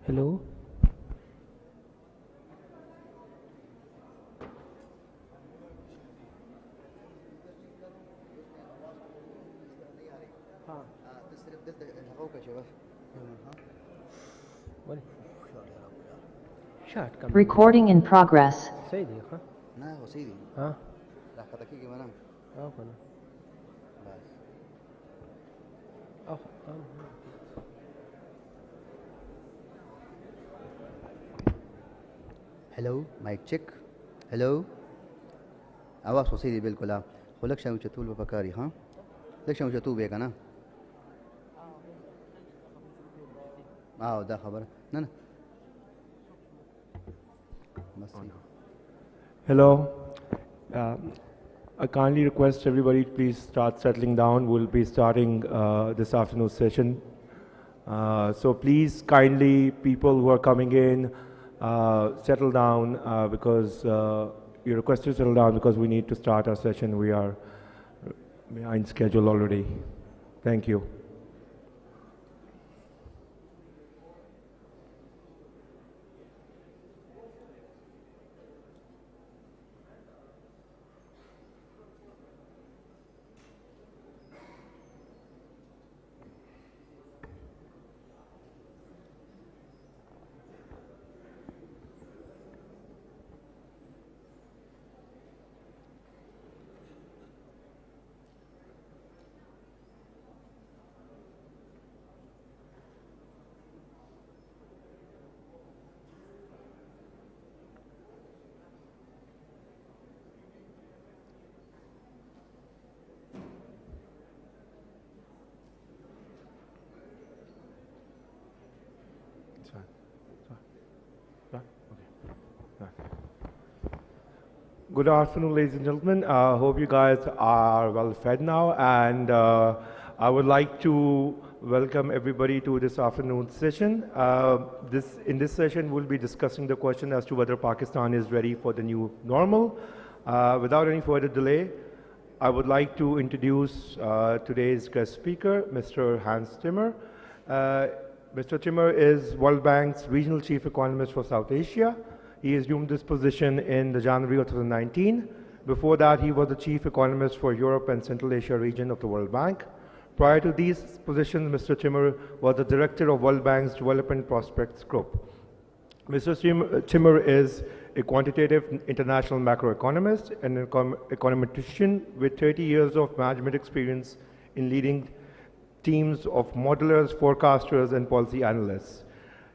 Hello. Recording in progress. Hello, mic check. Hello. आवाज़ हो सीधी बिल्कुल आप खुलक शायद चतुल बपकारी हाँ लक्ष्य चतु बेगा ना आओ दा खबर ना ना Hello. I kindly request everybody to please start settling down. We'll be starting this afternoon's session. So please kindly, people who are coming in, settle down because you're requested to settle down because we need to start our session. We are behind schedule already. Thank you. Good afternoon, ladies and gentlemen. I hope you guys are well fed now, and I would like to welcome everybody to this afternoon session. In this session, we'll be discussing the question as to whether Pakistan is ready for the new normal. Without any further delay, I would like to introduce today's guest speaker, Mr. Hans Timmer. Mr. Timmer is World Bank's Regional Chief Economist for South Asia. He assumed this position in the January of 2019. Before that, he was the Chief Economist for Europe and Central Asia region of the World Bank. Prior to these positions, Mr. Timmer was the Director of World Bank's Development Prospects Group. Mr. Timmer is a quantitative international macroeconomist and an econometrician with 30 years of management experience in leading teams of modelers, forecasters, and policy analysts.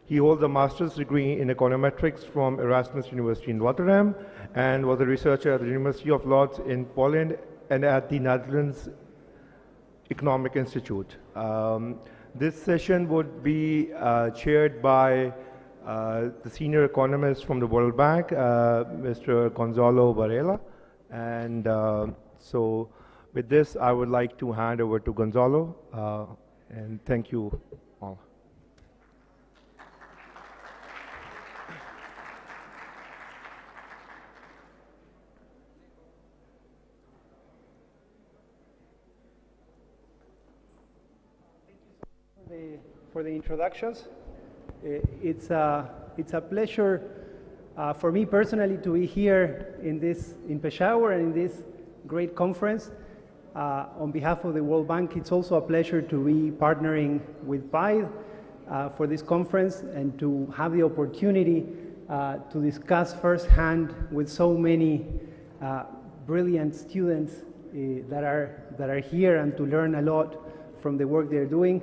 He holds a master's degree in econometrics from Erasmus University in Rotterdam and was a researcher at the University of Lodz in Poland and at the Netherlands Economic Institute. This session would be chaired by the senior economist from the World Bank, Mr. Gonzalo Varela. And so with this, I would like to hand over to Gonzalo, and thank you all. For the introductions. It's a pleasure for me personally to be here in Peshawar and in this great conference. On behalf of the World Bank, it's also a pleasure to be partnering with PIDE for this conference and to have the opportunity to discuss firsthand with so many brilliant students that are here and to learn a lot from the work they're doing.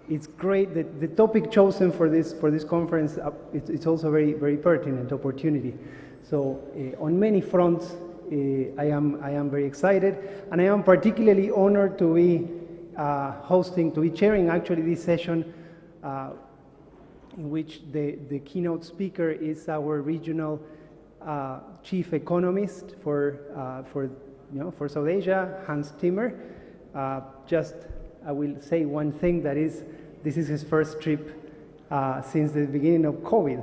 It's great that the topic chosen for this conference, it's also very pertinent opportunity. So on many fronts, I am very excited, and I am particularly honored to be chairing actually this session, in which the keynote speaker is our regional chief economist for South Asia, Hans Timmer. I will say one thing, that is, this is his first trip since the beginning of COVID,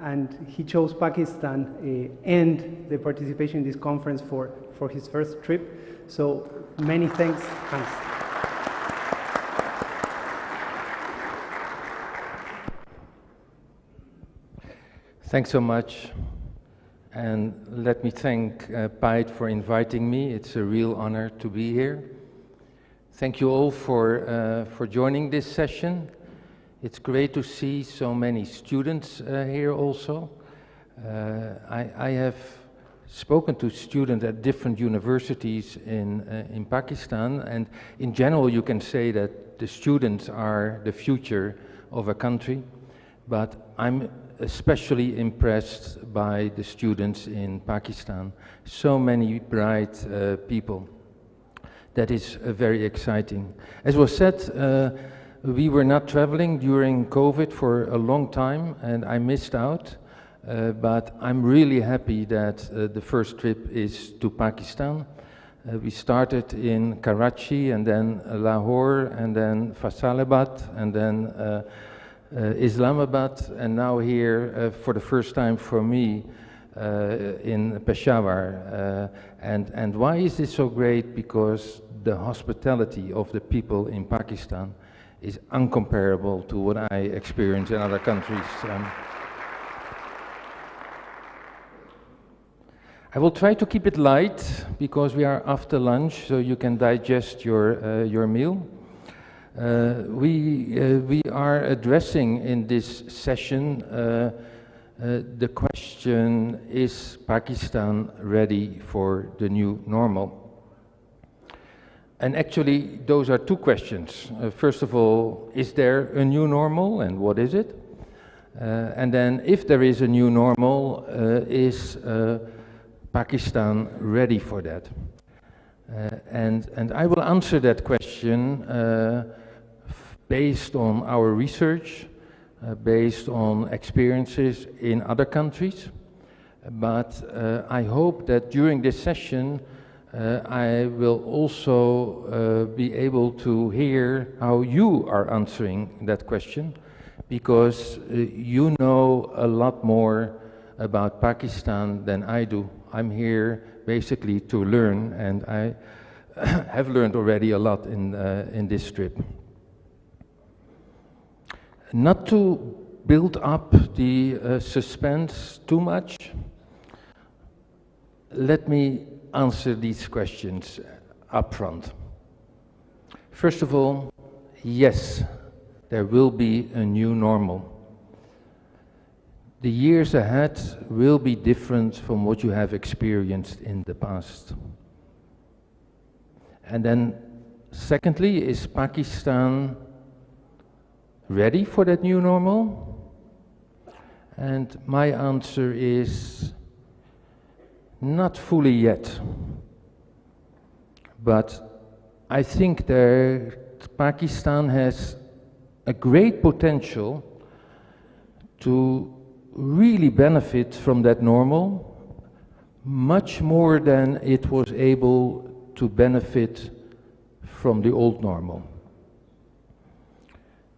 and he chose Pakistan and the participation in this conference for his first trip. So many thanks, Hans. Thanks so much. And let me thank PIDE for inviting me. It's a real honor to be here. Thank you all for joining this session. It's great to see so many students here also. I have spoken to students at different universities in Pakistan, and in general you can say that the students are the future of a country, but I'm especially impressed by the students in Pakistan. So many bright people. That is very exciting. As was said, we were not traveling during COVID for a long time, and I missed out. But I'm really happy that the first trip is to Pakistan. We started in Karachi, and then Lahore, and then Faisalabad, and then Islamabad, and now here for the first time for me in Peshawar. And why is this so great? Because the hospitality of the people in Pakistan is incomparable to what I experience in other countries. I will try to keep it light because we are after lunch, so you can digest your meal. We are addressing in this session the question, is Pakistan ready for the new normal? And actually, those are two questions. First of all, is there a new normal, and what is it? And then, if there is a new normal, is Pakistan ready for that? And I will answer that question based on our research, based on experiences in other countries. But I hope that during this session I will also be able to hear how you are answering that question, because you know a lot more about Pakistan than I do. I'm here basically to learn, and I have learned already a lot in this trip. Not to build up the suspense too much, let me answer these questions up front. First of all, yes, there will be a new normal. The years ahead will be different from what you have experienced in the past. And then, secondly, is Pakistan ready for that new normal? And my answer is not fully yet. But I think that Pakistan has a great potential to really benefit from that normal, much more than it was able to benefit from the old normal.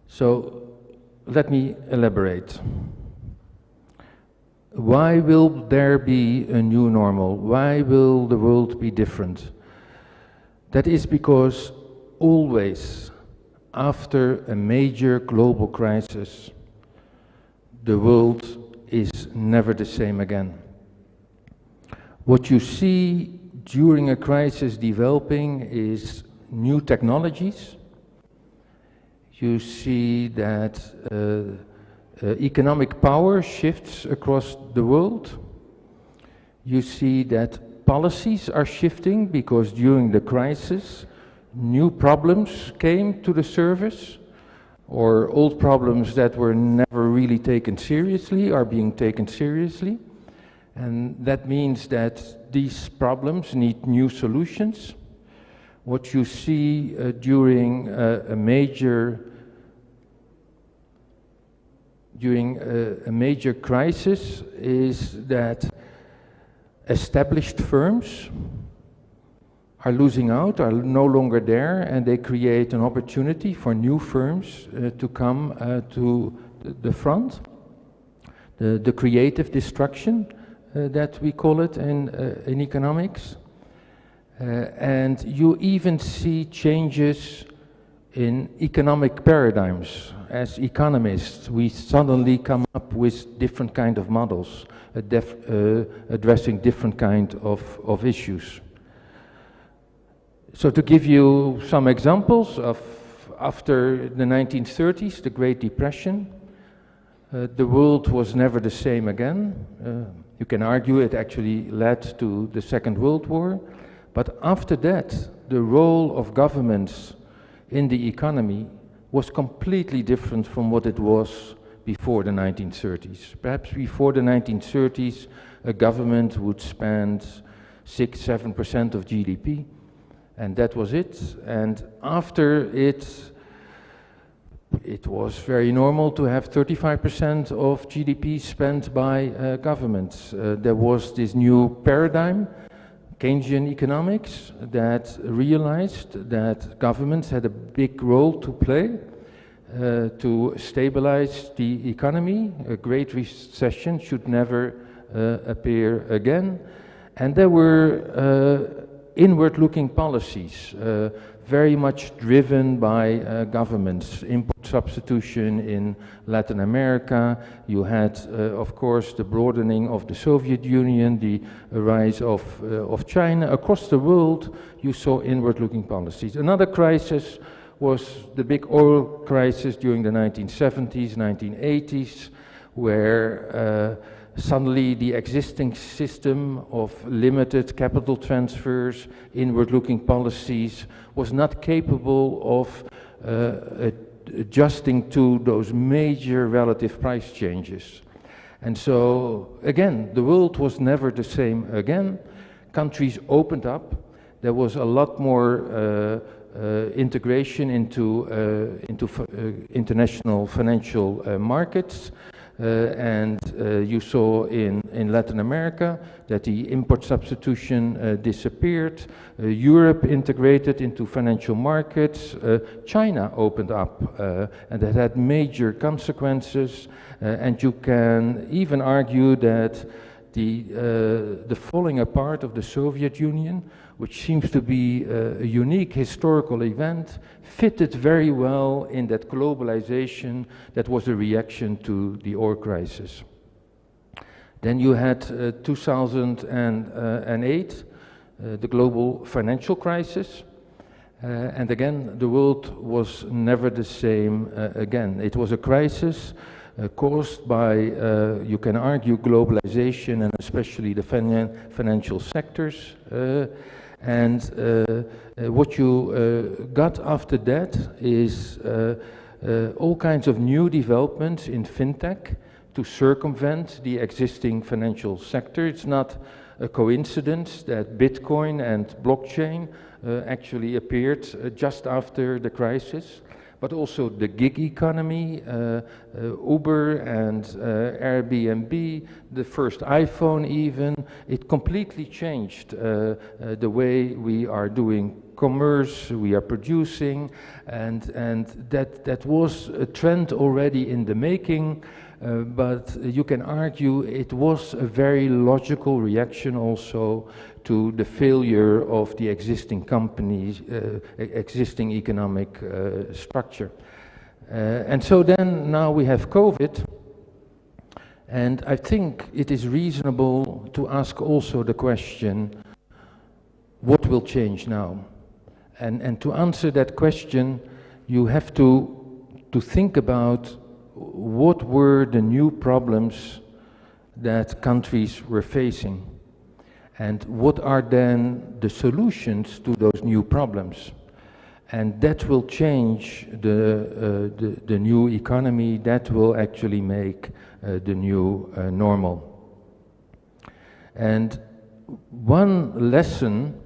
So let me elaborate. Why will there be a new normal? Why will the world be different? That is because always after a major global crisis, the world is never the same again. What you see during a crisis developing is new technologies. You see that economic power shifts across the world. You see that policies are shifting because during the crisis, new problems came to the surface, or old problems that were never really taken seriously are being taken seriously. And that means that these problems need new solutions. What you see during a major crisis is that established firms are losing out, are no longer there, and they create an opportunity for new firms to come to the front. The creative destruction that we call it in economics. And you even see changes in economic paradigms. As economists, we suddenly come up with different kind of models, addressing different kind of issues. So to give you some examples of after the 1930s, the Great Depression, the world was never the same again. You can argue it actually led to the Second World War, but after that, the role of governments in the economy was completely different from what it was before the 1930s. Perhaps before the 1930s, a government would spend 6–7% of GDP, and that was it. And after it was very normal to have 35% of GDP spent by governments. There was this new paradigm, Keynesian economics, that realized that governments had a big role to play to stabilize the economy. A great recession should never appear again. And there were inward-looking policies, very much driven by governments. Import substitution in Latin America. You had, of course, the broadening of the Soviet Union, the rise of China. Across the world, you saw inward-looking policies. Another crisis was the big oil crisis during the 1970s, 1980s, where suddenly the existing system of limited capital transfers, inward-looking policies, was not capable of adjusting to those major relative price changes. And so, again, the world was never the same again. Countries opened up. There was a lot more integration into international financial markets. And you saw in Latin America that the import substitution disappeared. Europe integrated into financial markets. China opened up, and that had major consequences. And you can even argue that the falling apart of the Soviet Union, which seems to be a unique historical event, fitted very well in that globalization that was a reaction to the oil crisis. Then you had 2008, the global financial crisis. And again, the world was never the same again. It was a crisis caused by, you can argue, globalization and especially the financial sectors. And what you got after that is all kinds of new developments in fintech to circumvent the existing financial sector. It's not a coincidence that Bitcoin and blockchain actually appeared just after the crisis, but also the gig economy, Uber and Airbnb, the first iPhone even. It completely changed the way we are doing commerce, we are producing, and that was a trend already in the making. But you can argue it was a very logical reaction also to the failure of the existing companies, existing economic structure. And so then now we have COVID, and I think it is reasonable to ask also the question, what will change now? And to answer that question, you have to think about what were the new problems that countries were facing, and what are then the solutions to those new problems. And that will change the new economy, that will actually make the new normal. And one lesson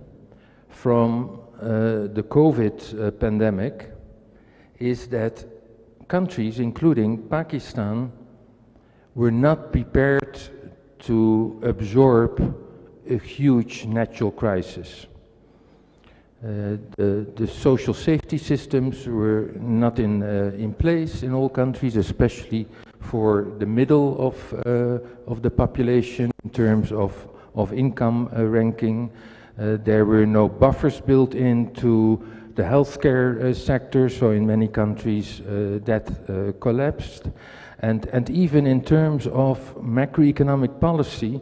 from the COVID pandemic is that countries, including Pakistan, were not prepared to absorb a huge natural crisis. The social safety systems were not in place in all countries, especially for the middle of the population in terms of income ranking. There were no buffers built in to the healthcare sector, so in many countries that collapsed. And even in terms of macroeconomic policy,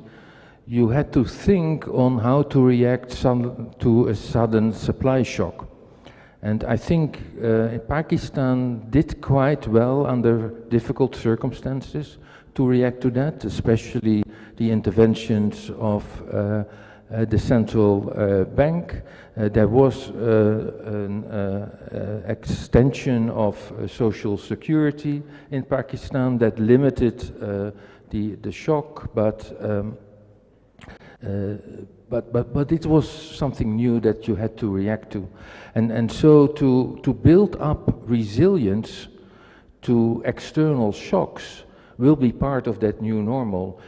you had to think on how to react to a sudden supply shock. And I think Pakistan did quite well under difficult circumstances to react to that, especially the interventions of the central bank. There was an extension of social security in Pakistan that limited the shock, but it was something new that you had to react to. And so to build up resilience to external shocks will be part of that new normal.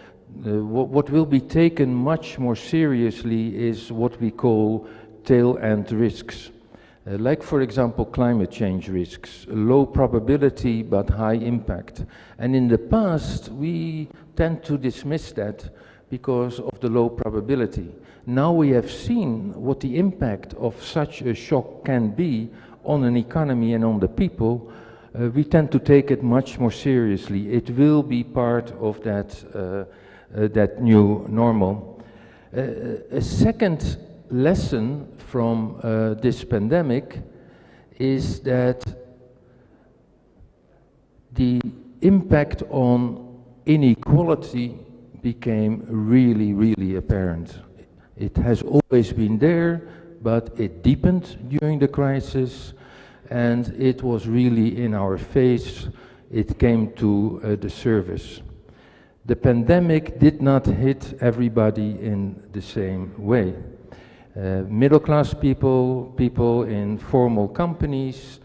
What will be taken much more seriously is what we call tail-end risks. Like, for example, climate change risks, low probability but high impact. And in the past, we tend to dismiss that because of the low probability. Now we have seen what the impact of such a shock can be on an economy and on the people. We tend to take it much more seriously. It will be part of that new normal. A second lesson from this pandemic is that the impact on inequality became really, really apparent. It has always been there, but it deepened during the crisis, and it was really in our face. It came to the surface. The pandemic did not hit everybody in the same way. Middle-class people, people in formal companies,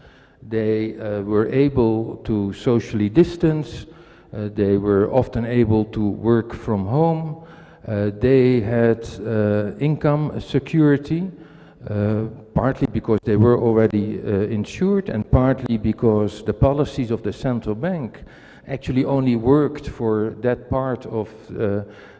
they were able to socially distance. They were often able to work from home. They had income security, partly because they were already insured, and partly because the policies of the central bank actually only worked for that part of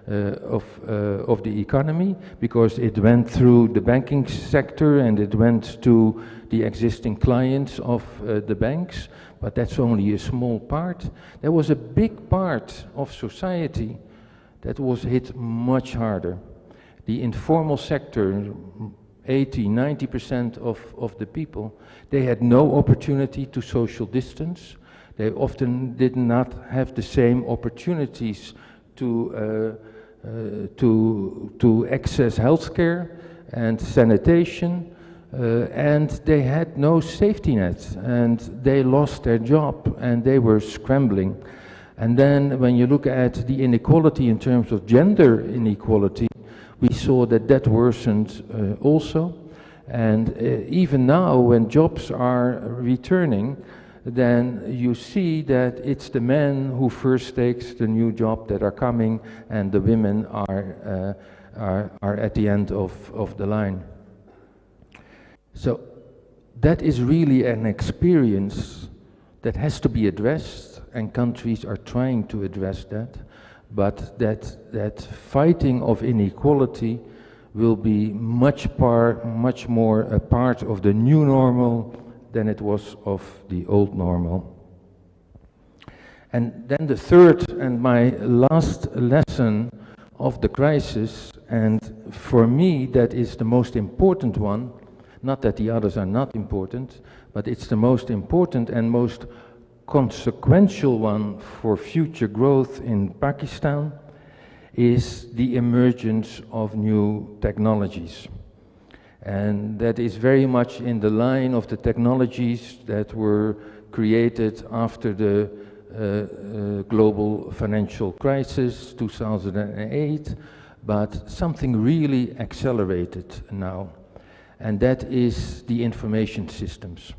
the economy, because it went through the banking sector and it went to the existing clients of the banks, but that's only a small part. There was a big part of society that was hit much harder. The informal sector, 80–90% of the people, they had no opportunity to social distance. They often did not have the same opportunities to access healthcare and sanitation, and they had no safety net, and they lost their job, and they were scrambling. And then when you look at the inequality in terms of gender inequality, we saw that that worsened also. And even now, when jobs are returning, then you see that it's the men who first takes the new job that are coming, and the women are at the end of the line. So that is really an experience that has to be addressed, and countries are trying to address that, but that fighting of inequality will be much more a part of the new normal than it was of the old normal. And then the third and my last lesson of the crisis, and for me that is the most important one, not that the others are not important, but it's the most important and most consequential one for future growth in Pakistan, is the emergence of new technologies. And that is very much in the line of the technologies that were created after the global financial crisis, 2008, but something really accelerated now. And that is the information systems.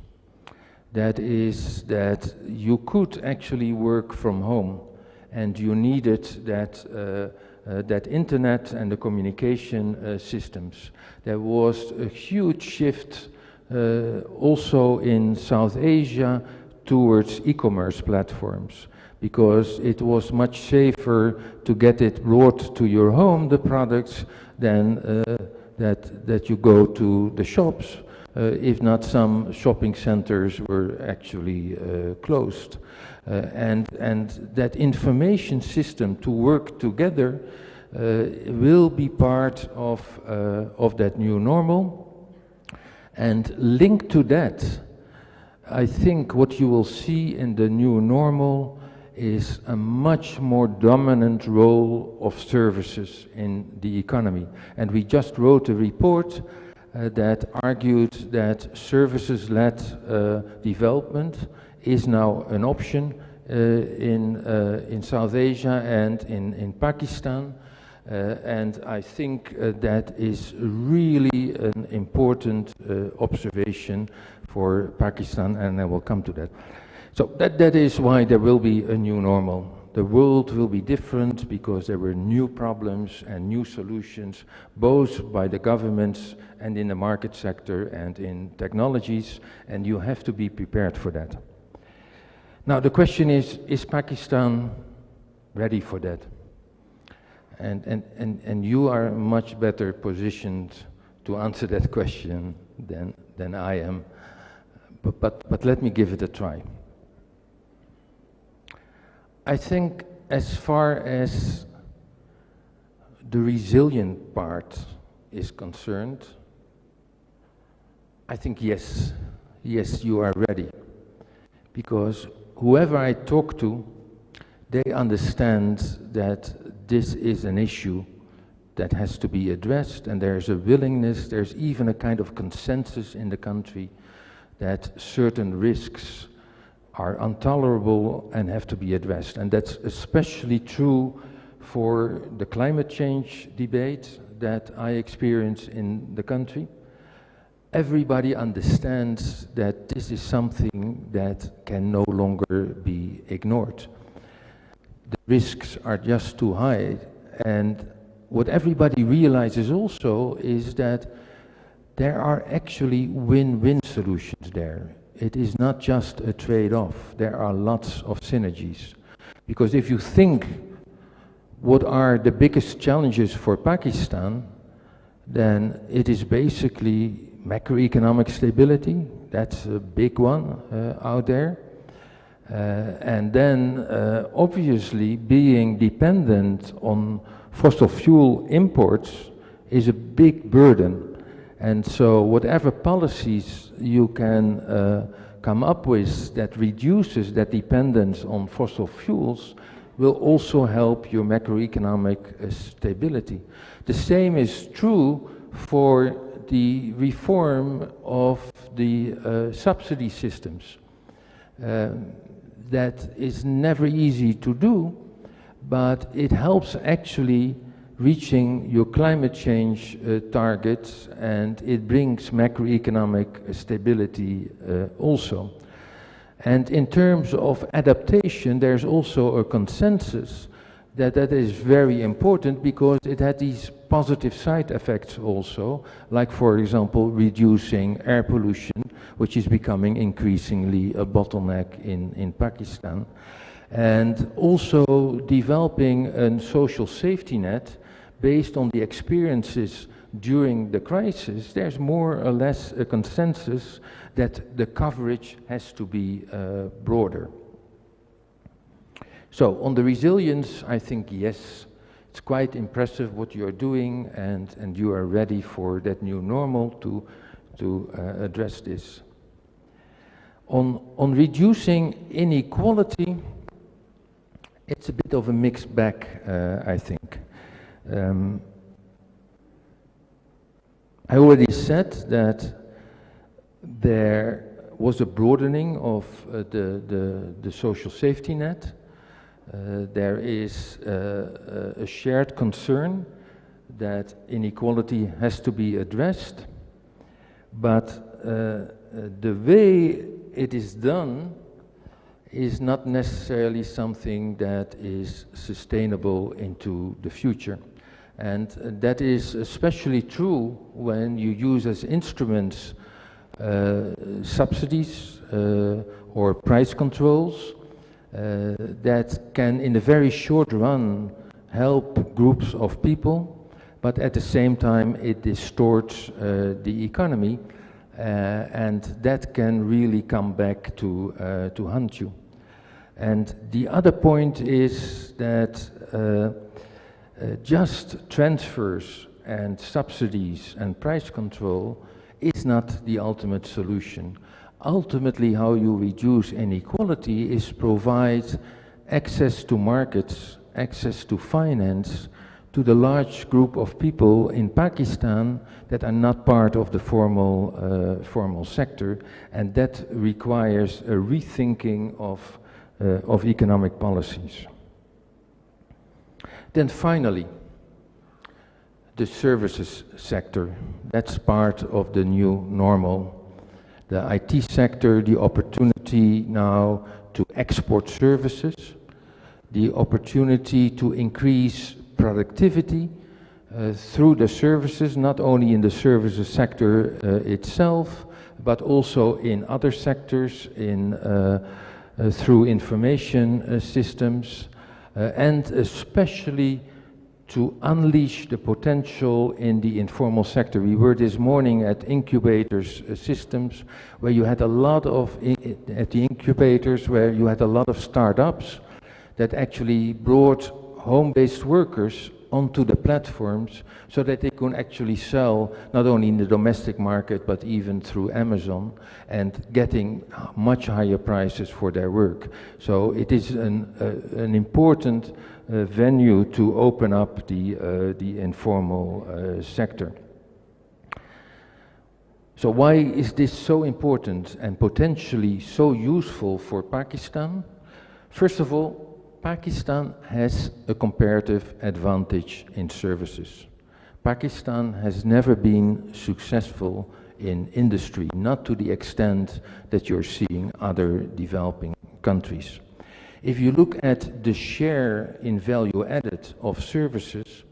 That is that you could actually work from home, and you needed that internet and the communication systems. There was a huge shift also in South Asia towards e-commerce platforms, because it was much safer to get it brought to your home, the products, than that you go to the shops if not some shopping centers were actually closed. And that information system to work together will be part of that new normal. And linked to that, I think what you will see in the new normal is a much more dominant role of services in the economy. And we just wrote a report that argued that services-led development is now an option in South Asia and in Pakistan. And I think that is really an important observation for Pakistan, and I will come to that. So that is why there will be a new normal. The world will be different because there were new problems and new solutions, both by the governments and in the market sector and in technologies, and you have to be prepared for that. Now the question is Pakistan ready for that? And you are much better positioned to answer that question than I am, but let me give it a try. I think as far as the resilient part is concerned, I think yes, you are ready. Because whoever I talk to, they understand that this is an issue that has to be addressed, and there's a willingness, there's even a kind of consensus in the country that certain risks are intolerable and have to be addressed. And that's especially true for the climate change debate that I experience in the country. Everybody understands that this is something that can no longer be ignored. The risks are just too high, and what everybody realizes also is that there are actually win-win solutions there. It is not just a trade-off, there are lots of synergies. Because if you think what are the biggest challenges for Pakistan, then it is basically macroeconomic stability, that's a big one out there. And then obviously being dependent on fossil fuel imports is a big burden. And so whatever policies you can come up with that reduces that dependence on fossil fuels will also help your macroeconomic stability. The same is true for the reform of the subsidy systems. That is never easy to do, but it helps actually reaching your climate change targets, and it brings macroeconomic stability also. And in terms of adaptation, there's also a consensus that is very important because it had these positive side effects also, like for example reducing air pollution, which is becoming increasingly a bottleneck in Pakistan, and also developing a social safety net based on the experiences during the crisis. There's more or less a consensus that the coverage has to be broader. So on the resilience, I think yes, it's quite impressive what you're doing, and you are ready for that new normal to address this. On reducing inequality, it's a bit of a mixed bag, I think. I already said that there was a broadening of the social safety net. There is a shared concern that inequality has to be addressed, but the way it is done is not necessarily something that is sustainable into the future. And that is especially true when you use as instruments subsidies or price controls that can in the very short run help groups of people, but at the same time it distorts the economy and that can really come back to haunt you. And the other point is that just transfers and subsidies and price control is not the ultimate solution. Ultimately, how you reduce inequality is provide access to markets, access to finance, to the large group of people in Pakistan that are not part of the formal sector, and that requires a rethinking of economic policies. Then finally, the services sector. That's part of the new normal. The IT sector, the opportunity now to export services, the opportunity to increase productivity through the services, not only in the services sector itself, but also in other sectors, through information systems, and especially to unleash the potential in the informal sector. We were this morning at incubators systems, where you had a lot of, at the incubators, where you had a lot of startups that actually brought home-based workers onto the platforms so that they could actually sell not only in the domestic market but even through Amazon, and getting much higher prices for their work. So it is an important venue to open up the informal sector. So why is this so important and potentially so useful for Pakistan? First of all, Pakistan has a comparative advantage in services. Pakistan has never been successful in industry, not to the extent that you're seeing other developing countries. If you look at the share in value added of services,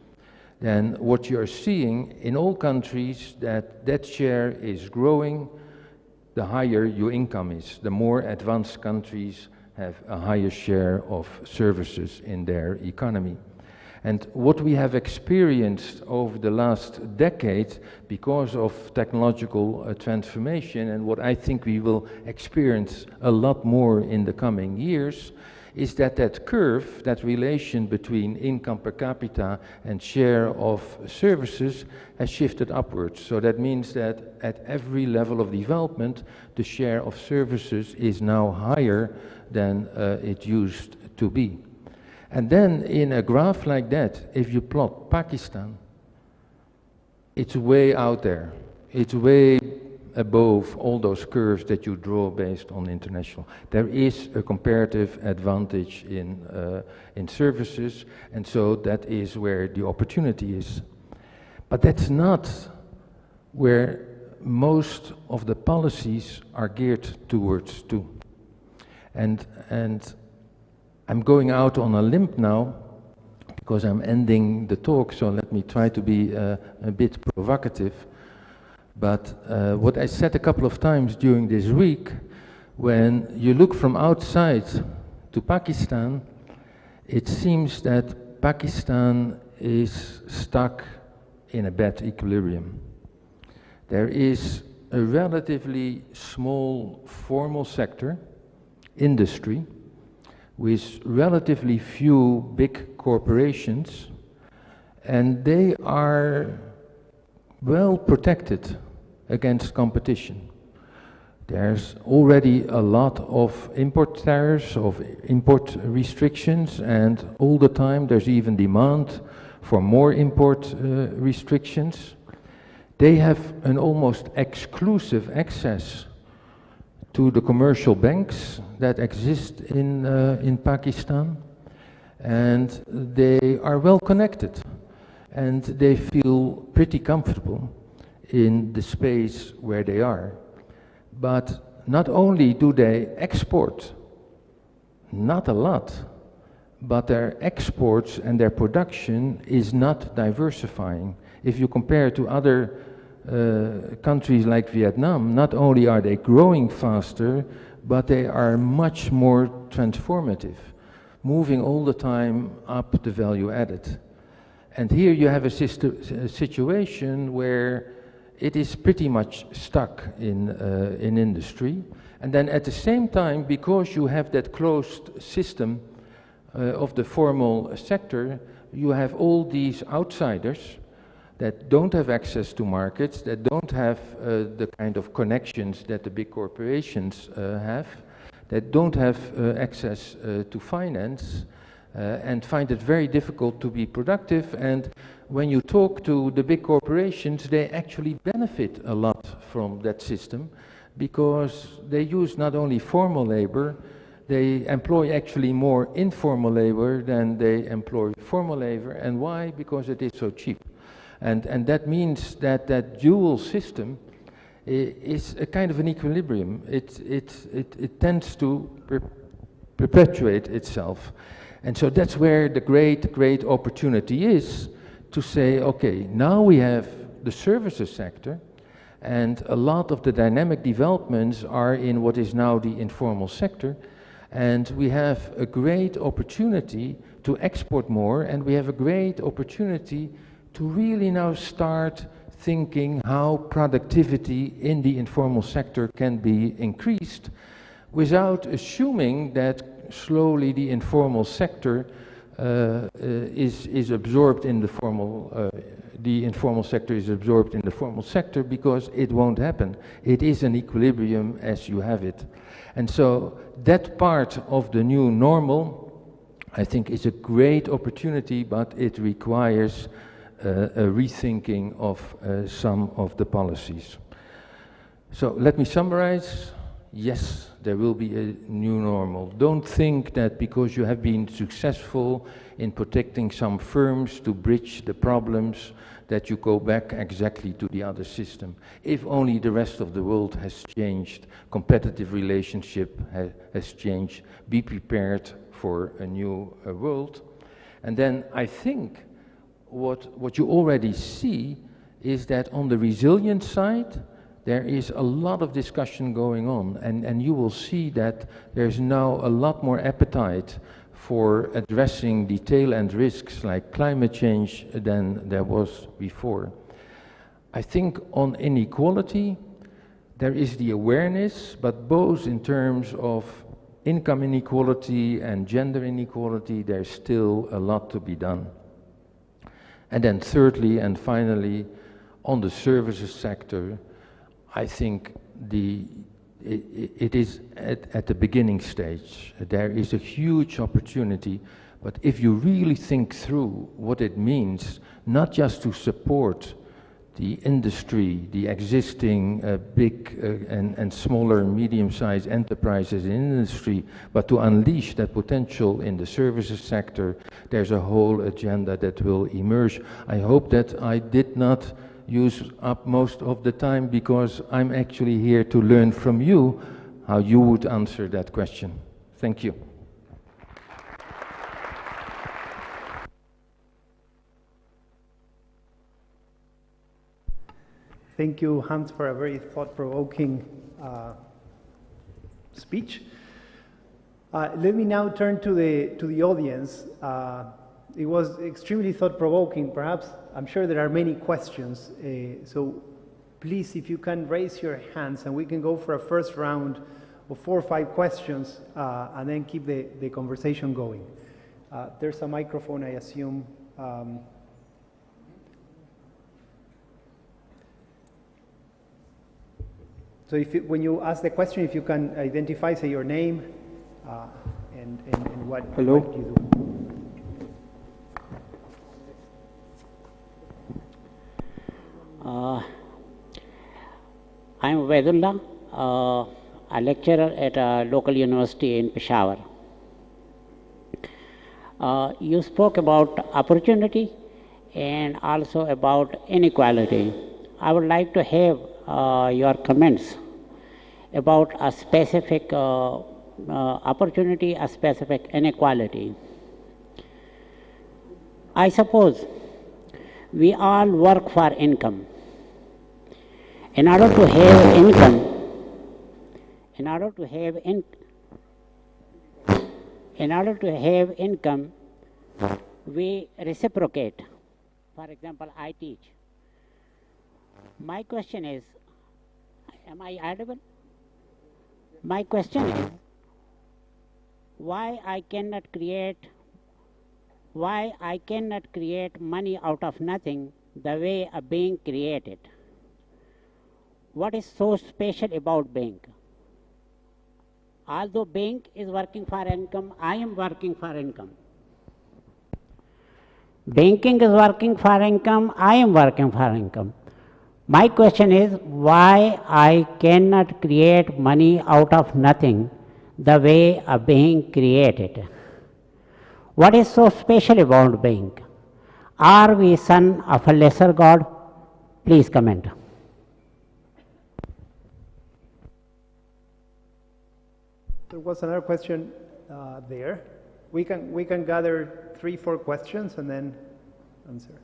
then what you're seeing in all countries, that share is growing the higher your income is. The more advanced countries have a higher share of services in their economy. And what we have experienced over the last decade, because of technological transformation, and what I think we will experience a lot more in the coming years, is that curve, that relation between income per capita and share of services, has shifted upwards. So that means that at every level of development, the share of services is now higher than it used to be. And then in a graph like that, if you plot Pakistan, it's way out there. It's way above all those curves that you draw based on international. There is a comparative advantage in services, and so that is where the opportunity is. But that's not where most of the policies are geared towards too. And I'm going out on a limb now, because I'm ending the talk, so let me try to be a bit provocative. But what I said a couple of times during this week, when you look from outside to Pakistan, it seems that Pakistan is stuck in a bad equilibrium. There is a relatively small formal sector, industry, with relatively few big corporations, and they are well protected against competition. There's already a lot of import tariffs, of import restrictions, and all the time there's even demand for more import restrictions. They have an almost exclusive access to the commercial banks that exist in Pakistan, and they are well connected, and they feel pretty comfortable in the space where they are. But not only do they export, not a lot, but their exports and their production is not diversifying. If you compare to other countries like Vietnam, not only are they growing faster, but they are much more transformative, moving all the time up the value added. And here you have a situation where it is pretty much stuck in industry. And then at the same time, because you have that closed system of the formal sector, you have all these outsiders that don't have access to markets, that don't have the kind of connections that the big corporations have, that don't have access to finance, and find it very difficult to be productive. And when you talk to the big corporations, they actually benefit a lot from that system, because they use not only formal labor, they employ actually more informal labor than they employ formal labor. And why? Because it is so cheap. And that means that that dual system is a kind of an equilibrium. It tends to perpetuate itself. And so that's where the great opportunity is to say, okay, now we have the services sector, and a lot of the dynamic developments are in what is now the informal sector, and we have a great opportunity to export more, and we have a great opportunity to really now start thinking how productivity in the informal sector can be increased, without assuming that slowly the informal sector is absorbed in the formal, the informal sector is absorbed in the formal sector, because it won't happen. It is an equilibrium as you have it. And so that part of the new normal, I think, is a great opportunity, but it requires a rethinking of some of the policies. So let me summarize. Yes, there will be a new normal. Don't think that because you have been successful in protecting some firms to bridge the problems, that you go back exactly to the other system. If only the rest of the world has changed, competitive relationship has changed, be prepared for a new world. And then I think what you already see is that on the resilience side, there is a lot of discussion going on, and you will see that there's now a lot more appetite for addressing the tail-end risks like climate change than there was before. I think on inequality, there is the awareness, but both in terms of income inequality and gender inequality, there's still a lot to be done. And then thirdly and finally, on the services sector, I think it is at the beginning stage. There is a huge opportunity, but if you really think through what it means, not just to support the industry, the existing big and smaller and medium-sized enterprises in industry, but to unleash that potential in the services sector, there's a whole agenda that will emerge. I hope that I did not use up most of the time, because I'm actually here to learn from you how you would answer that question. Thank you. Thank you, Hans, for a very thought-provoking speech. Let me now turn to the audience. It was extremely thought-provoking. Perhaps, I'm sure there are many questions. So please, if you can raise your hands, and we can go for a first round of 4 or 5 questions, and then keep the conversation going. There's a microphone, I assume. So when you ask the question, if you can identify, say your name, and what you do. I'm Vaidullah, a lecturer at a local university in Peshawar. You spoke about opportunity and also about inequality. I would like to have your comments about a specific opportunity, a specific inequality. I suppose we all work for income. In order to have income, we reciprocate. For example, I teach. My question is, am I audible? My question is, why I cannot create money out of nothing the way a bank created? What is so special about bank? Although bank is working for income, I am working for income. Banking is working for income, I am working for income. My question is why I cannot create money out of nothing the way a bank created. What is so special about bank? Are we son of a lesser God? Please comment. There was another question there. We can gather 3-4 questions and then answer.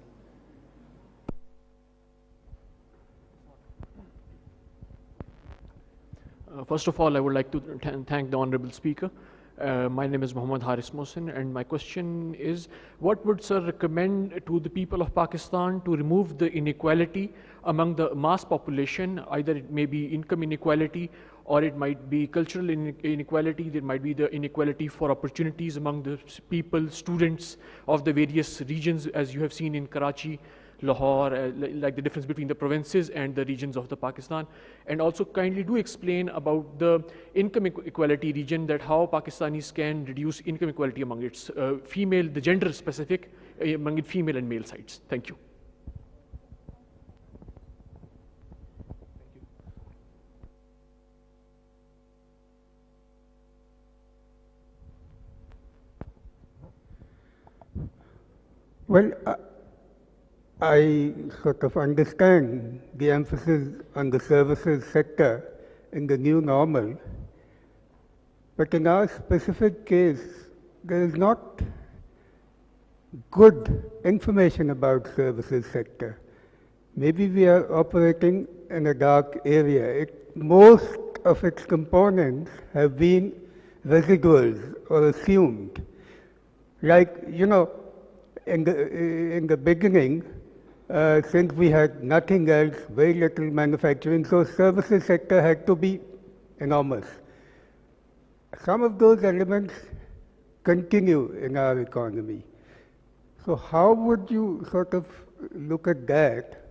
First of all, I would like to thank the Honorable Speaker. My name is Muhammad Haris Mohsin, and my question is, what would Sir recommend to the people of Pakistan to remove the inequality among the mass population? Either it may be income inequality, or it might be cultural inequality, there might be the inequality for opportunities among the people, students of the various regions, as you have seen in Karachi, Lahore, like the difference between the provinces and the regions of the Pakistan. And also kindly do explain about the income equality region, that how Pakistanis can reduce income equality among its female, the gender specific, among its female and male sides. Thank you. Well, I sort of understand the emphasis on the services sector in the new normal, but in our specific case, there is not good information about services sector. Maybe we are operating in a dark area. Most of its components have been residuals or assumed. Like, you know, in the beginning, since we had nothing else, very little manufacturing, so services sector had to be enormous. Some of those elements continue in our economy. So how would you sort of look at that?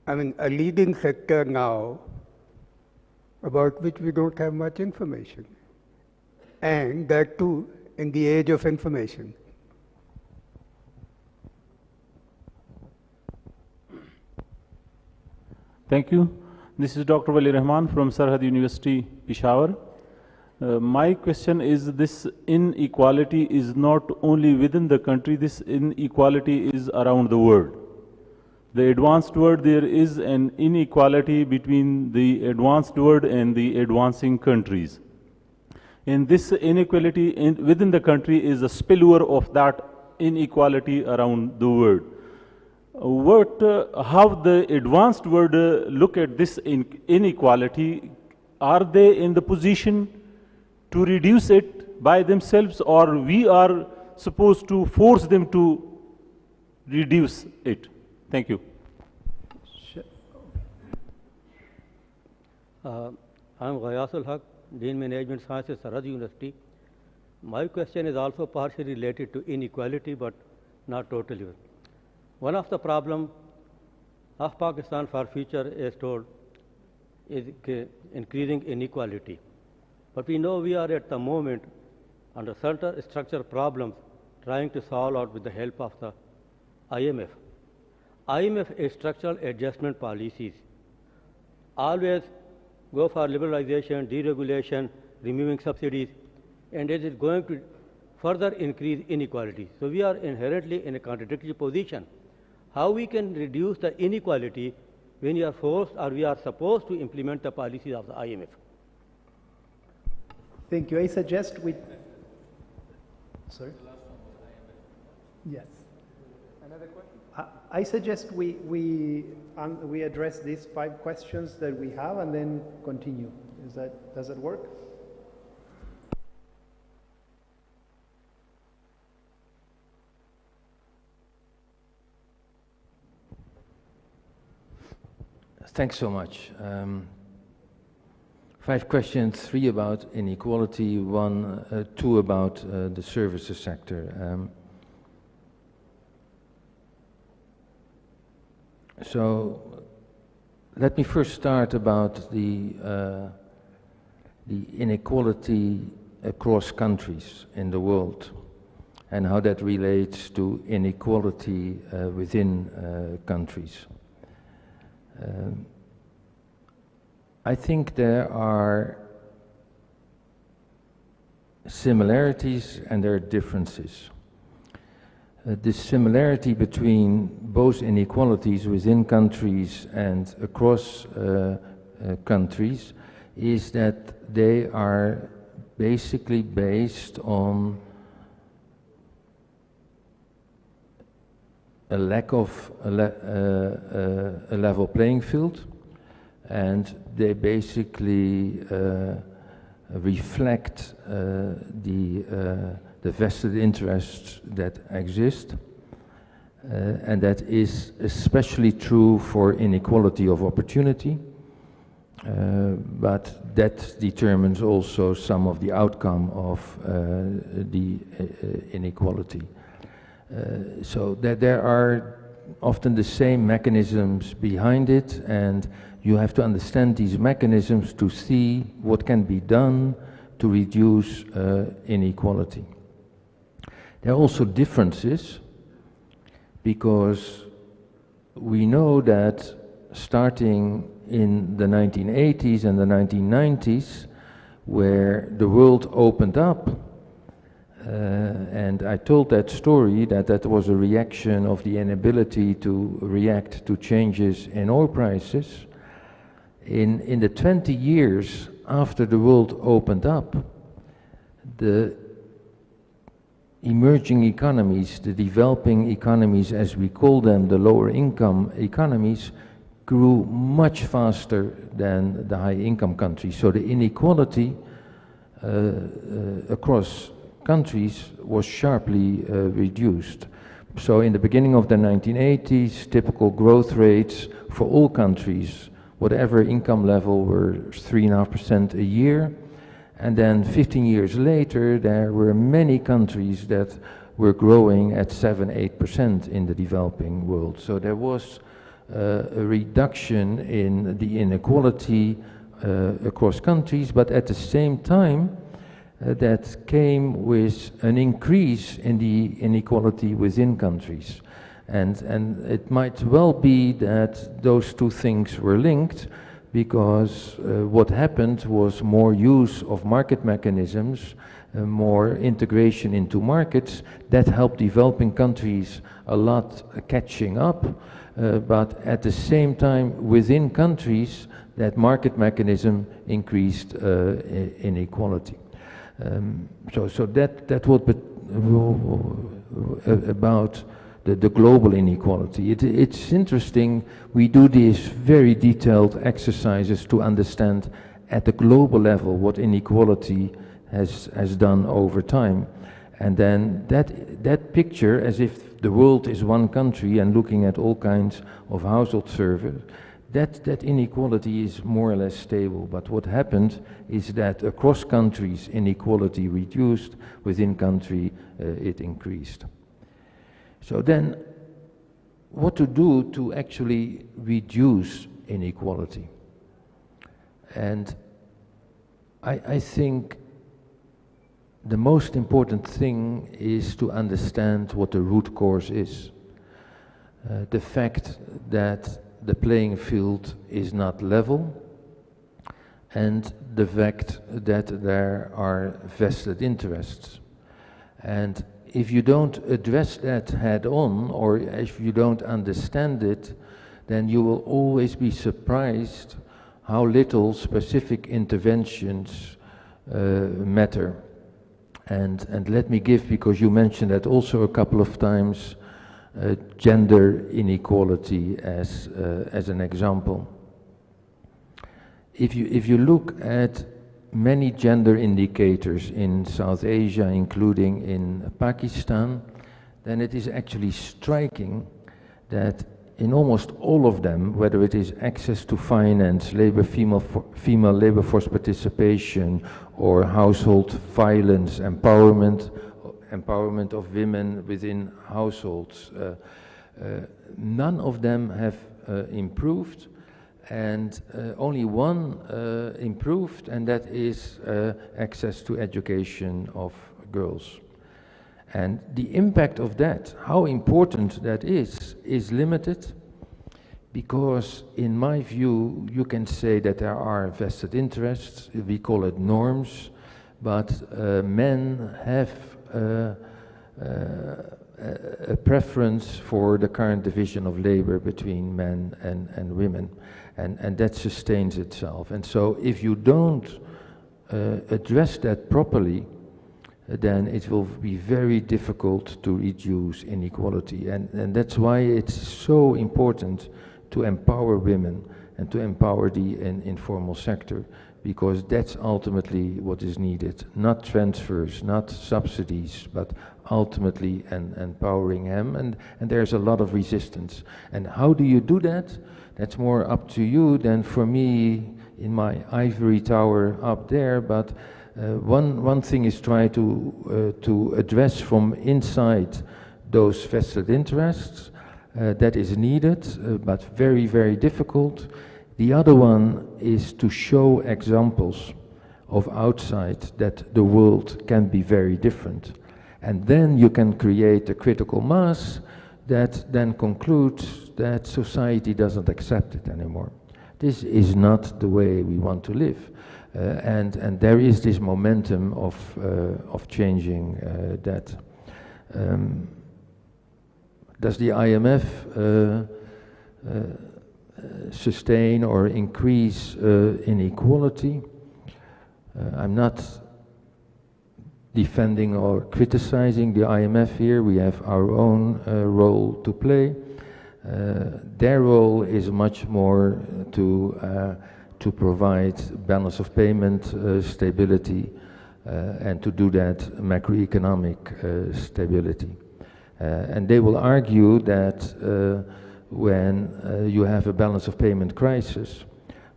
I mean, a leading sector now about which we don't have much information. And that too in the age of information. Thank you. This is Dr. Wali Rahman from Sarhad University, Peshawar. My question is, this inequality is not only within the country, this inequality is around the world. The advanced world, there is an inequality between the advanced world and the advancing countries. And this inequality within the country is a spillover of that inequality around the world. How the advanced world look at this inequality? Are they in the position to reduce it by themselves, or we are supposed to force them to reduce it? Thank you. I'm Ghayasul Haq, Dean Management Sciences, Sarhad University. My question is also partially related to inequality, but not totally. One of the problems of Pakistan for future is told is increasing inequality. But we know we are at the moment under certain structural problems trying to solve out with the help of the IMF. IMF is structural adjustment policies. Always go for liberalization, deregulation, removing subsidies, and it is going to further increase inequality. So we are inherently in a contradictory position. How we can reduce the inequality when we are forced or we are supposed to implement the policies of the IMF? Thank you. I suggest we... Sorry? Yes. Another question? I suggest we address these 5 questions that we have and then continue. Does that work? Thanks so much. 5 questions, 3 about inequality, 2 about the services sector. So let me first start about the inequality across countries in the world and how that relates to inequality within countries. I think there are similarities and there are differences. The similarity between both inequalities within countries and across countries is that they are basically based on a lack of a level playing field, and they basically reflect the vested interests that exist, and that is especially true for inequality of opportunity, but that determines also some of the outcome of the inequality. So that there are often the same mechanisms behind it, and you have to understand these mechanisms to see what can be done to reduce inequality. There are also differences, because we know that starting in the 1980s and the 1990s, where the world opened up, and I told that story that was a reaction of the inability to react to changes in oil prices. In the 20 years after the world opened up, the emerging economies, the developing economies as we call them, the lower income economies, grew much faster than the high income countries. So the inequality across countries was sharply reduced. So in the beginning of the 1980s, typical growth rates for all countries, whatever income level, were 3.5% a year. And then 15 years later, there were many countries that were growing at 7-8% in the developing world. So there was a reduction in the inequality across countries, but at the same time, that came with an increase in the inequality within countries. And it might well be that those two things were linked, because what happened was more use of market mechanisms, more integration into markets that helped developing countries a lot catching up, but at the same time within countries that market mechanism increased inequality. So that was about the global inequality. It's interesting, we do these very detailed exercises to understand at the global level what inequality has done over time. And then that picture, as if the world is one country and looking at all kinds of household service, that inequality is more or less stable. But what happened is that across countries inequality reduced, within country it increased. So then, what to do to actually reduce inequality? And I think the most important thing is to understand what the root cause is. The fact that the playing field is not level, and the fact that there are vested interests. And if you don't address that head on, or if you don't understand it, then you will always be surprised how little specific interventions matter. And let me give, because you mentioned that also a couple of times, gender inequality as an example. If you look at many gender indicators in South Asia, including in Pakistan, then it is actually striking that in almost all of them, whether it is access to finance, female labor force participation, or household violence, empowerment of women within households, none of them have improved, and only one improved, and that is access to education of girls. And the impact of that, how important that is limited, because in my view, you can say that there are vested interests, we call it norms, but men have a preference for the current division of labor between men and women, and that sustains itself. And so if you don't address that properly, then it will be very difficult to reduce inequality. And that's why it's so important to empower women and to empower the informal sector, because that's ultimately what is needed. Not transfers, not subsidies, but ultimately empowering them. And there's a lot of resistance. And how do you do that? That's more up to you than for me in my ivory tower up there, but one thing is try to address from inside those vested interests. That is needed, but very, very difficult. The other one is to show examples of outside that the world can be very different. And then you can create a critical mass that then concludes that society doesn't accept it anymore. This is not the way we want to live. And there is this momentum of changing that. Does the IMF sustain or increase inequality? I'm not defending or criticizing the IMF here. We have our own role to play. Their role is much more to provide balance of payment stability and to do that macroeconomic stability. And they will argue that when you have a balance of payment crisis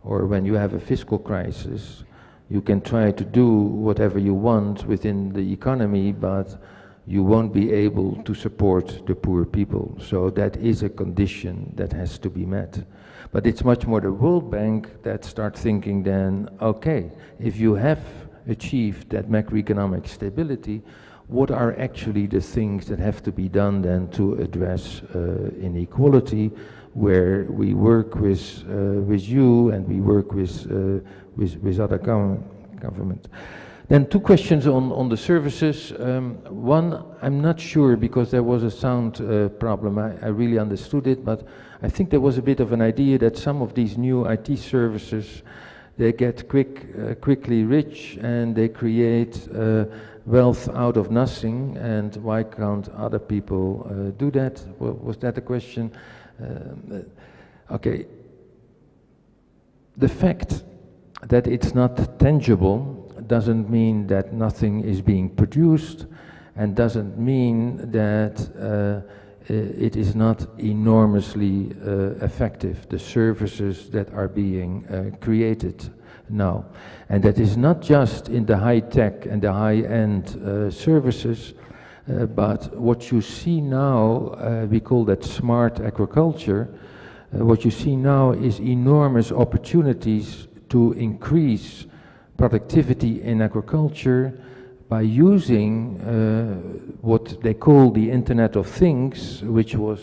or when you have a fiscal crisis, you can try to do whatever you want within the economy, but you won't be able to support the poor people. So that is a condition that has to be met. But it's much more the World Bank that start thinking then, okay, if you have achieved that macroeconomic stability, what are actually the things that have to be done then to address inequality, where we work with you and we work with other government. Then two questions on the services. One, I'm not sure because there was a sound problem. I really understood it, but I think there was a bit of an idea that some of these new IT services, they get quickly rich and they create wealth out of nothing, and why can't other people do that? Was that a question? Okay. The fact that it's not tangible doesn't mean that nothing is being produced, and doesn't mean that it is not enormously effective, the services that are being created now. And that is not just in the high-tech and the high-end services, but what you see now, we call that smart agriculture. What you see now is enormous opportunities to increase productivity in agriculture by using what they call the Internet of Things, which was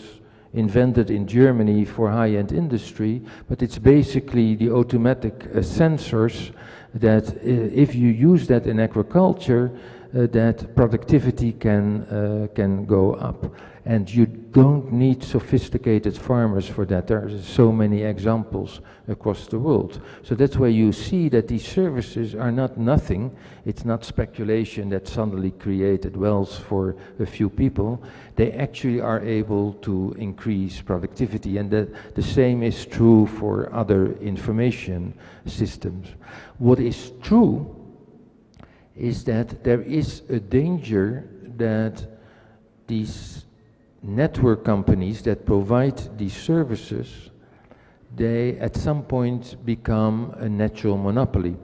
invented in Germany for high-end industry, but it's basically the automatic sensors that if you use that in agriculture, that productivity can go up. And you don't need sophisticated farmers for that. There are so many examples across the world. So that's where you see that these services are not nothing. It's not speculation that suddenly created wealth for a few people. They actually are able to increase productivity. And the same is true for other information systems. What is true is that there is a danger that these network companies that provide these services, they at some point become a natural monopoly.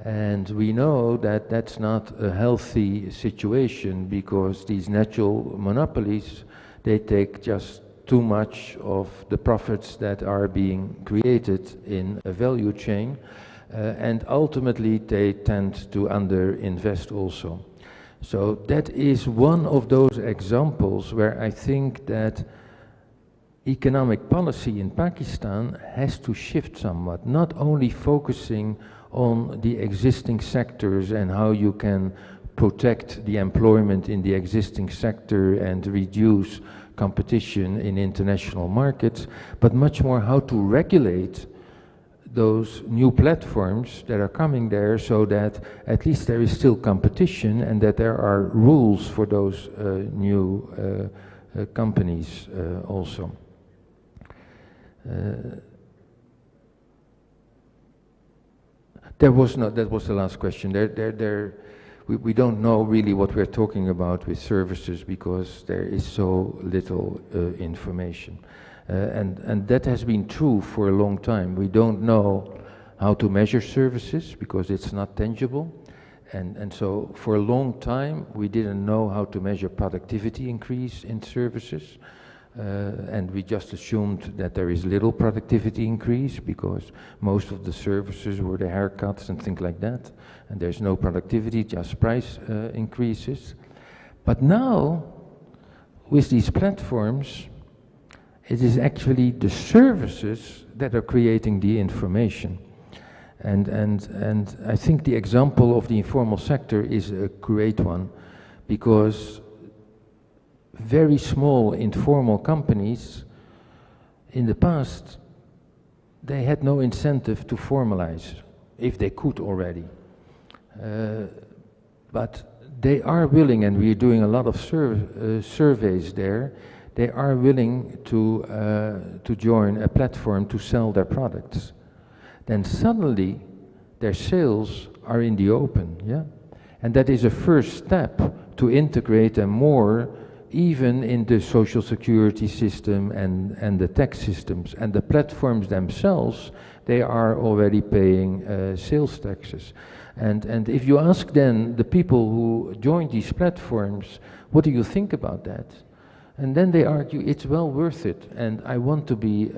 And we know that that's not a healthy situation, because these natural monopolies, they take just too much of the profits that are being created in a value chain, and ultimately they tend to underinvest also. So that is one of those examples where I think that economic policy in Pakistan has to shift somewhat, not only focusing on the existing sectors and how you can protect the employment in the existing sector and reduce competition in international markets, but much more how to regulate those new platforms that are coming there, so that at least there is still competition and that there are rules for those new companies also. That was the last question. We don't know really what we're talking about with services, because there is so little information. And that has been true for a long time. We don't know how to measure services because it's not tangible. And so for a long time, we didn't know how to measure productivity increase in services. And we just assumed that there is little productivity increase because most of the services were the haircuts and things like that. And there's no productivity, just price increases. But now, with these platforms, it is actually the services that are creating the information. And I think the example of the informal sector is a great one, because very small informal companies in the past, they had no incentive to formalize, if they could already. But they are willing, and we are doing a lot of surveys there, they are willing to join a platform to sell their products. Then suddenly their sales are in the open, yeah? And that is a first step to integrate them more even in the social security system and the tax systems. And the platforms themselves, they are already paying sales taxes. And if you ask then the people who join these platforms, what do you think about that? And then they argue, it's well worth it, and I want to be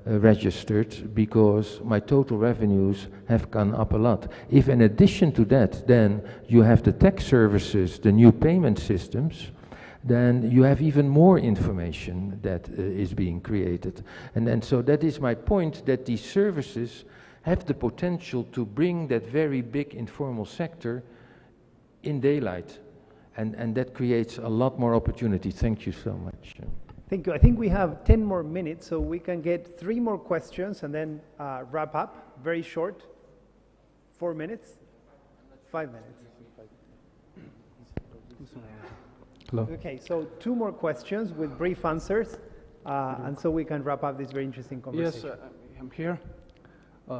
registered because my total revenues have gone up a lot. If in addition to that, then you have the tax services, the new payment systems, then you have even more information that is being created. And so that is my point, that these services have the potential to bring that very big informal sector in daylight. And that creates a lot more opportunity. Thank you so much. Thank you. I think we have 10 more minutes, so we can get 3 more questions and then wrap up. Very short. 4 minutes? 5 minutes. Hello. Okay, so 2 more questions with brief answers, and so we can wrap up this very interesting conversation. Yes, I'm here.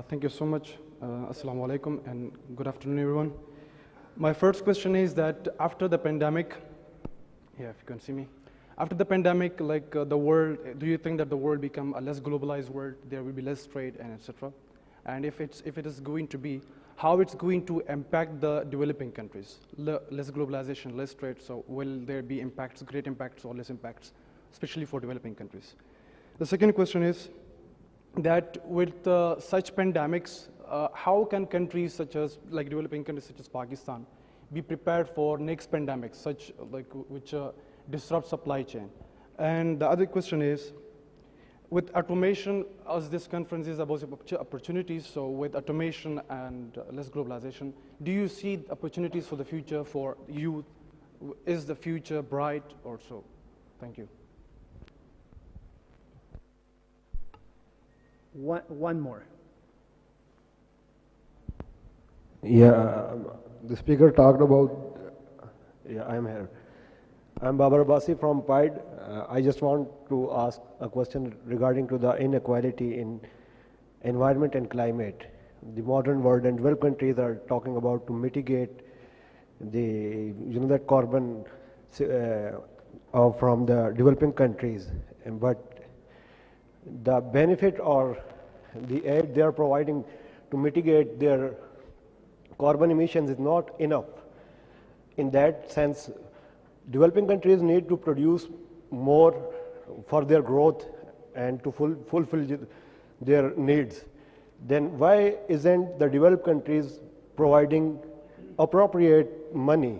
Thank you so much. Assalamu alaikum and good afternoon, everyone. My first question is that after the pandemic, yeah, if you can see me, after the pandemic, like the world, do you think that the world become a less globalized world? There will be less trade and etc. And if it is going to be, how it's going to impact the developing countries? Less globalization, less trade. So will there be impacts, great impacts or less impacts, especially for developing countries? The second question is that with such pandemics, how can countries such as, like developing countries such as Pakistan, be prepared for next pandemics, such like which disrupt supply chain? And the other question is, with automation, as this conference is about opportunities, so with automation and less globalization, do you see opportunities for the future for youth? Is the future bright or so? Thank you. One more. Yeah, the speaker talked about, yeah, I'm here. I'm Babar Abbasi from PIDE. I just want to ask a question regarding to the inequality in environment and climate. The modern world and developed countries are talking about to mitigate the, that carbon from the developing countries, but the benefit or the aid they are providing to mitigate their carbon emissions is not enough. In that sense, developing countries need to produce more for their growth and to fulfill their needs. Then why isn't the developed countries providing appropriate money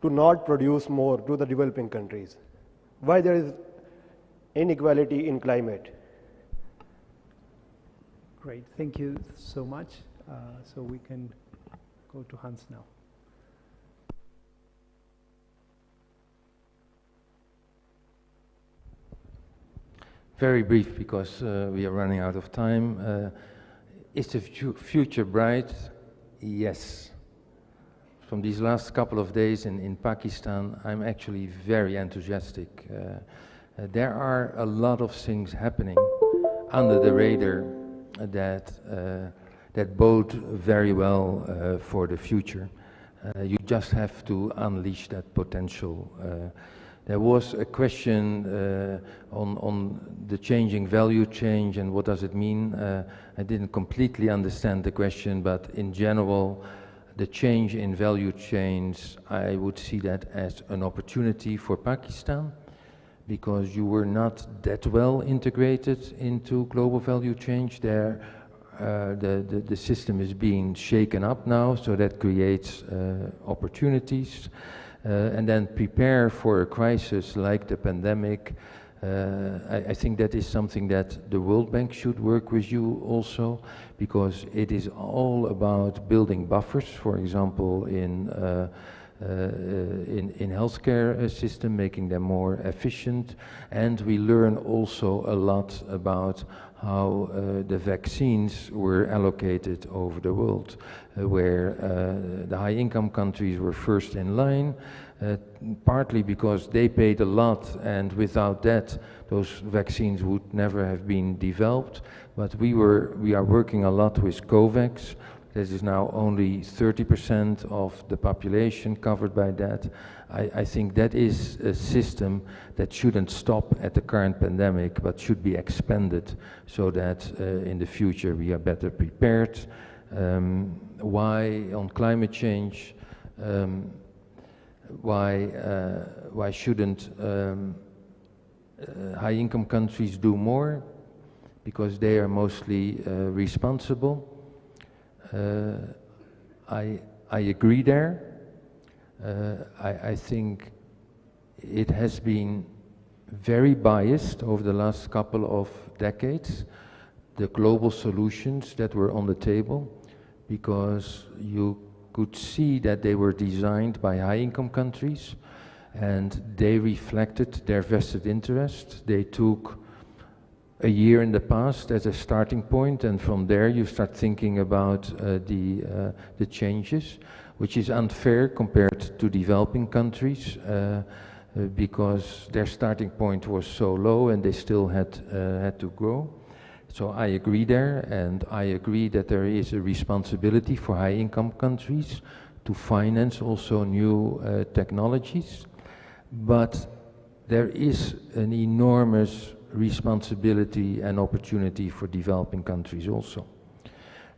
to not produce more to the developing countries? Why there is inequality in climate? Great, thank you so much. So we can go to Hans now. Very brief, because we are running out of time. Is the future bright? Yes. From these last couple of days in Pakistan, I'm actually very enthusiastic. There are a lot of things happening under the radar that bode very well for the future. You just have to unleash that potential. There was a question on the changing value chain and what does it mean. I didn't completely understand the question, but in general, the change in value chains, I would see that as an opportunity for Pakistan, because you were not that well integrated into global value change. There, the system is being shaken up now, so that creates opportunities. And then prepare for a crisis like the pandemic. I think that is something that the World Bank should work with you also, because it is all about building buffers, for example, in healthcare system, making them more efficient. And we learn also a lot about how the vaccines were allocated over the world, where the high-income countries were first in line, partly because they paid a lot, and without that, those vaccines would never have been developed. But we are working a lot with COVAX. This is now only 30% of the population covered by that. I think that is a system that shouldn't stop at the current pandemic, but should be expanded so that in the future we are better prepared. Why on climate change? Why shouldn't high-income countries do more? Because they are mostly responsible. I agree there. I think it has been very biased over the last couple of decades, the global solutions that were on the table, because you could see that they were designed by high-income countries and they reflected their vested interest. They took a year in the past as a starting point, and from there you start thinking about the changes, which is unfair compared to developing countries because their starting point was so low and they still had to grow. So I agree there, and I agree that there is a responsibility for high-income countries to finance also new technologies, but there is an enormous responsibility and opportunity for developing countries also.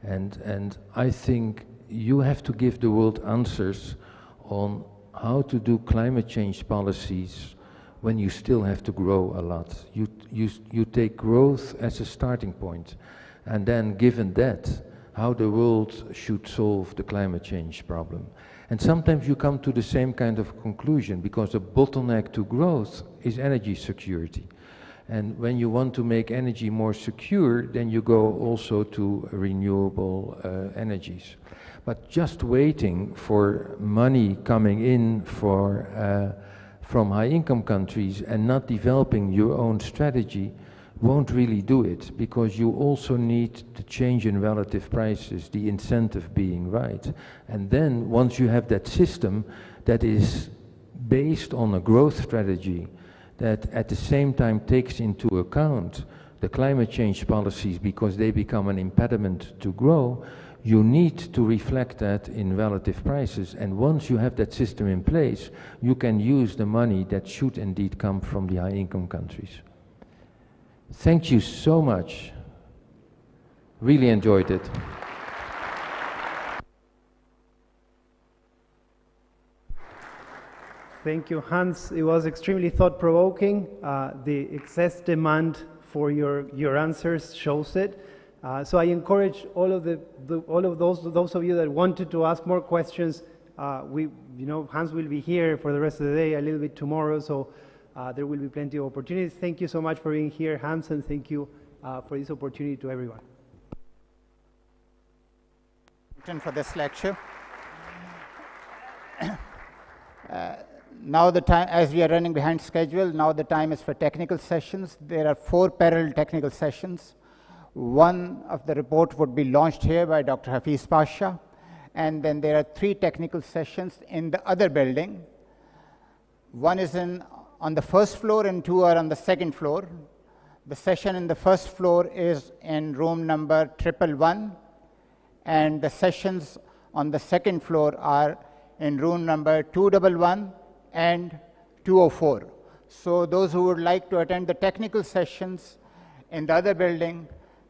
And I think you have to give the world answers on how to do climate change policies when you still have to grow a lot. You take growth as a starting point, and then given that, how the world should solve the climate change problem. And sometimes you come to the same kind of conclusion, because the bottleneck to growth is energy security. And when you want to make energy more secure, then you go also to renewable energies. But just waiting for money coming in from high-income countries and not developing your own strategy won't really do it, because you also need the change in relative prices, the incentive being right. And then once you have that system that is based on a growth strategy, that at the same time takes into account the climate change policies because they become an impediment to grow, you need to reflect that in relative prices. And once you have that system in place, you can use the money that should indeed come from the high-income countries. Thank you so much. Really enjoyed it. Thank you, Hans. It was extremely thought-provoking. The excess demand for your answers shows it. So I encourage all of those of you that wanted to ask more questions. Hans will be here for the rest of the day, a little bit tomorrow, so there will be plenty of opportunities. Thank you so much for being here, Hans, and thank you for this opportunity to everyone. For this lecture. Now the time, as we are running behind schedule, now the time is for technical sessions. There are 4 parallel technical sessions. One of the report would be launched here by Dr. Hafiz Pasha, and then there are 3 technical sessions in the other building. One is on the first floor and 2 are on the second floor. The session in the first floor is in room number 111, and the sessions on the second floor are in room number 211 and 204. So those who would like to attend the technical sessions in the other building,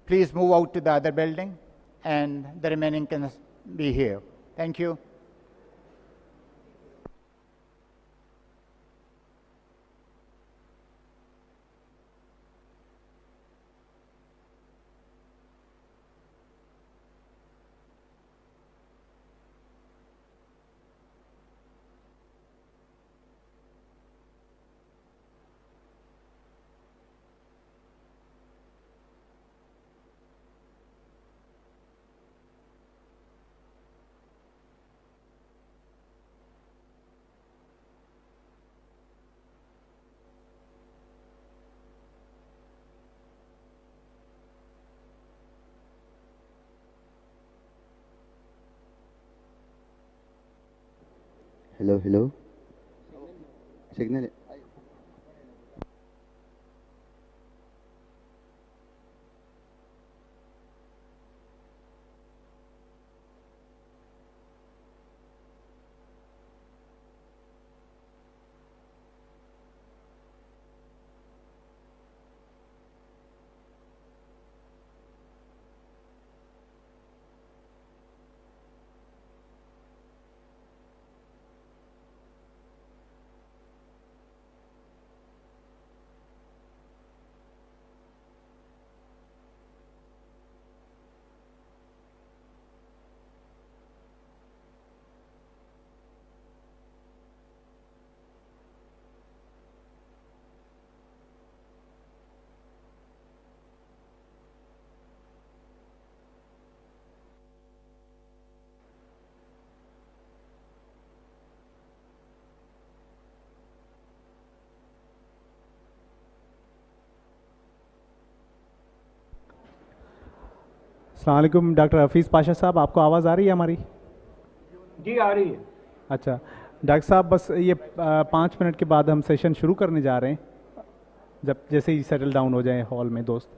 please move out to the other building, and the remaining can be here. Thank you. Hello, hello. Signal. अस्सलाम वालेकुम doctor Hafeez Pasha साहब, आपको आवाज़ आ रही है हमारी? जी आ रही है। अच्छा डॉक्टर साहब, बस ये 5 मिनट के बाद हम सेशन शुरू करने जा रहे हैं, जब जैसे ही सेटल डाउन हो जाए हॉल में दोस्त।